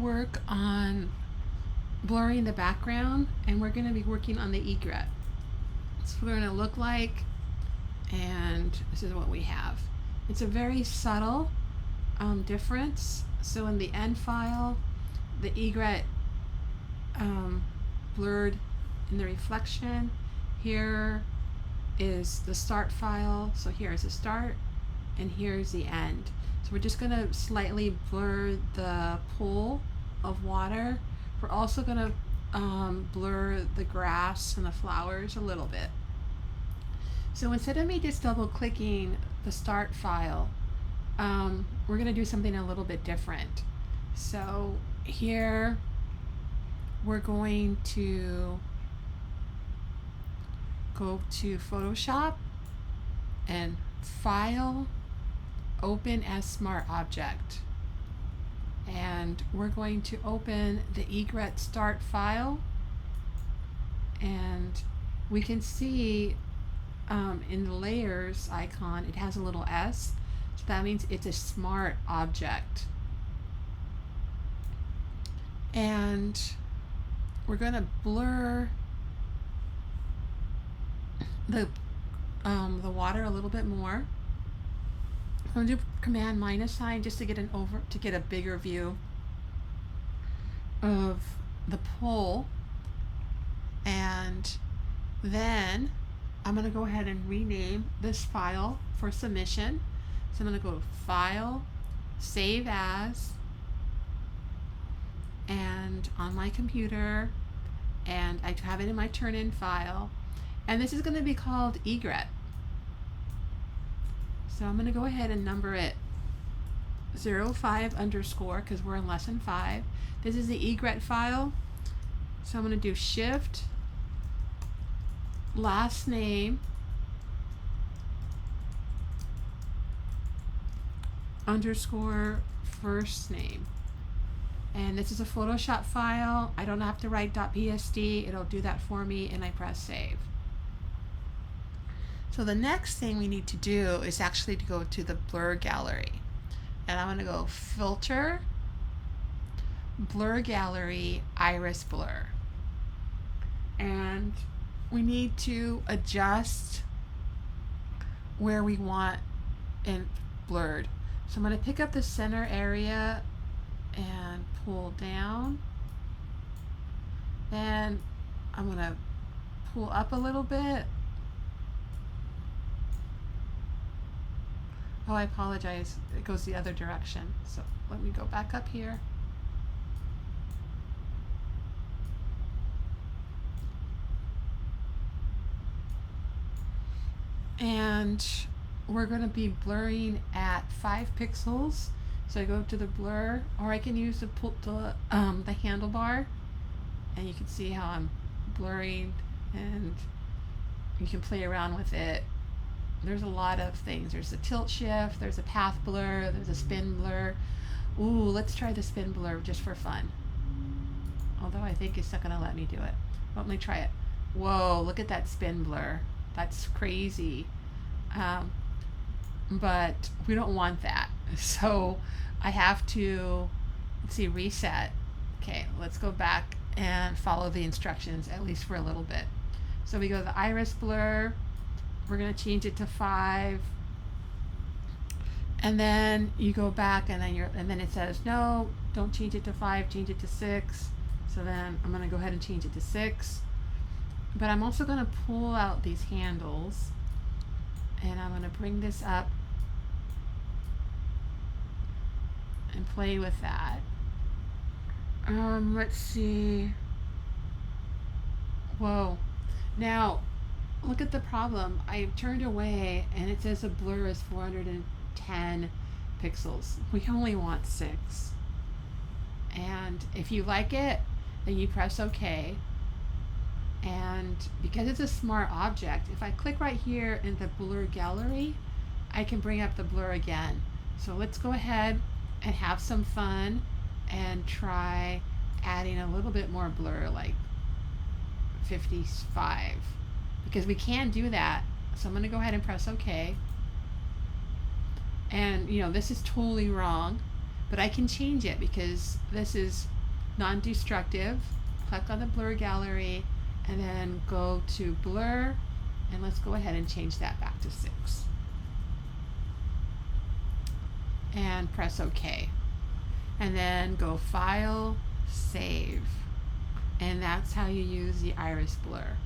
Work on blurring the background, and we're going to be working on the egret. That's what we're going to look like, and this is what we have. It's a very subtle difference. So in the end file, the egret blurred in the reflection. Here is the start file. So here's the start and here's the end. So we're just going to slightly blur the pool of water. We're also going to blur the grass and the flowers a little bit. So instead of me just double clicking the start file, we're going to do something a little bit different. So here we're going to go to Photoshop and File, Open as Smart Object. And we're going to open the egret start file, and we can see in the layers icon it has a little S, so that means it's a smart object. And we're going to blur the water a little bit more. I'm going to do Command -sign just to get a bigger view of the pool. And then I'm going to go ahead and rename this file for submission. So I'm going to go to File, Save As, and on my computer, and I have it in my turn-in file, and this is going to be called egret. So I'm going to go ahead and number it 05 underscore because we're in lesson 5. This is the egret file. So I'm going to do Shift, last name, underscore first name. And this is a Photoshop file. I don't have to write .psd. It'll do that for me, and I press save. So the next thing we need to do is actually to go to the blur gallery. And I'm going to go Filter, Blur Gallery, Iris Blur. And we need to adjust where we want it blurred. So I'm going to pick up the center area and pull down. Then I'm going to pull up a little bit. Oh, I apologize. It goes the other direction. So let me go back up here. And we're going to be blurring at 5 pixels. So I go to the blur, or I can use the handlebar, and you can see how I'm blurring, and you can play around with it. There's a lot of things. There's a tilt shift, there's a path blur, there's a spin blur. Ooh, let's try the spin blur just for fun. Although I think it's not going to let me do it. Let me try it. Whoa, look at that spin blur. That's crazy. But we don't want that. So I have to, let's see, reset. Okay, let's go back and follow the instructions, at least for a little bit. So we go to the iris blur. We're going to change it to 5, and then you go back, and then it says no, don't change it to 5, change it to 6. So then I'm going to go ahead and change it to 6, but I'm also going to pull out these handles, and I'm going to bring this up and play with that. Let's see. Whoa. Now look at the problem. I turned away and it says the blur is 410 pixels. We only want 6. And if you like it, then you press OK. And because it's a smart object, if I click right here in the blur gallery, I can bring up the blur again. So let's go ahead and have some fun and try adding a little bit more blur, like 55. Because we can do that. So I'm going to go ahead and press OK. And, you know, this is totally wrong. but I can change it because this is non-destructive. Click on the blur gallery and then go to blur, and let's go ahead and change that back to 6 and press OK, and then go File, Save, and that's how you use the iris blur.